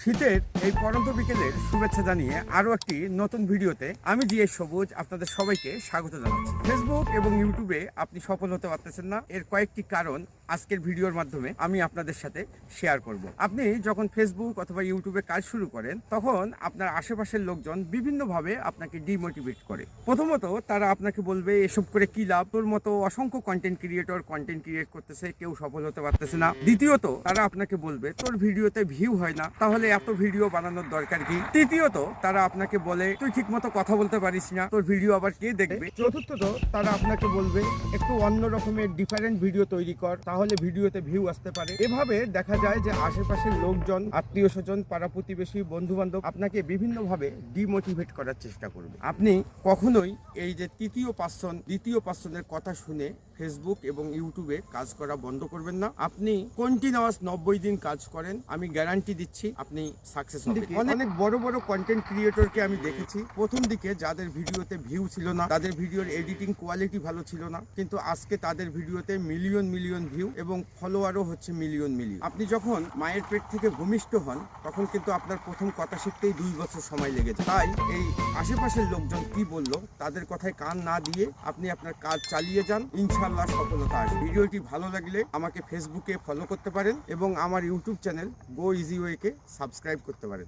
শীতের এই পরন্ত বিকেলের শুভেচ্ছা জানিয়ে আরো একটি নতুন ভিডিওতে আমি জিএস সবুজ আপনাদের সবাইকে স্বাগত জানাচ্ছি। ফেসবুক এবং ইউটিউবে আপনি সফল হতে পারতেছেন না, এর কয়েকটি কারণ আজকের ভিডিওর মাধ্যমে আমি আপনাদের সাথে শেয়ার করব। আপনি যখন ফেসবুক অথবা ইউটিউবে কাজ শুরু করেন তখন আপনার আশেপাশের লোকজন বিভিন্নভাবে আপনাকে ডিমোটিভেট করে। প্রথমত তারা আপনাকে বলবে এসব করে কি লাভ, তোর মতো অসংখ্য কন্টেন্ট ক্রিয়েটর কন্টেন্ট ক্রিয়েট করতেছে, কেউ সফল হতে পারতেছে না। দ্বিতীয়ত তারা আপনাকে বলবে তোর ভিডিওতে ভিউ হয় না, তাহলে এত ভিডিও বানানোর দরকার কি। তৃতীয়ত তারা আপনাকে বলে তুই ঠিক মতো কথা বলতে পারিস না, তোর ভিডিও আবার কে দেখবে। চতুর্থত তারা আপনাকে বলবে একটু অন্য রকমের ডিফারেন্ট ভিডিও তৈরি কর, তাহলে ভিডিওতে ভিউ আসতে পারে। এভাবে দেখা যায় যে আশেপাশের লোকজন, আত্মীয় স্বজন, পাড়া প্রতিবেশী, বন্ধু বান্ধব আপনাকে বিভিন্নভাবে ডিমোটিভেট করার চেষ্টা করবে। আপনি কখনোই এই যে তৃতীয় পার্সন, দ্বিতীয় পার্সনের কথা শুনে ফেসবুক এবং ইউটিউবে কাজ করা বন্ধ করবেন না। আপনি কন্টিনিউয়াস 90 দিন কাজ করেন, আমি গ্যারান্টি দিচ্ছি আপনি সাকসেস হবেন। অনেক বড় বড় কন্টেন্ট ক্রিয়েটরকে আমি দেখেছি, প্রথম দিকে যাদের ভিডিওতে ভিউ ছিল না, তাদের ভিডিওর এডিটিং কোয়ালিটি ভালো ছিল না, কিন্তু আজকে তাদের ভিডিওতে মিলিয়ন মিলিয়ন ভিউ এবং ফলোয়ারও হচ্ছে মিলিয়ন মিলিয়ন। আপনি যখন মায়ের পেট থেকে ভূমিষ্ঠ হন তখন কিন্তু আপনার প্রথম কথা শিখতেই 2 বছর সময় লেগেছে। তাই এই আশেপাশের লোকজন কি বললো তাদের কথায় কান না দিয়ে আপনি আপনার কাজ চালিয়ে যান, ইনশাআল্লাহ সফলতা আসবে। ভিডিওটি ভালো লাগলে আমাকে ফেসবুকে ফলো করতে পারেন এবং আমার ইউটিউব চ্যানেল গো ইজি ওয়েকে সাবস্ক্রাইব করতে পারেন।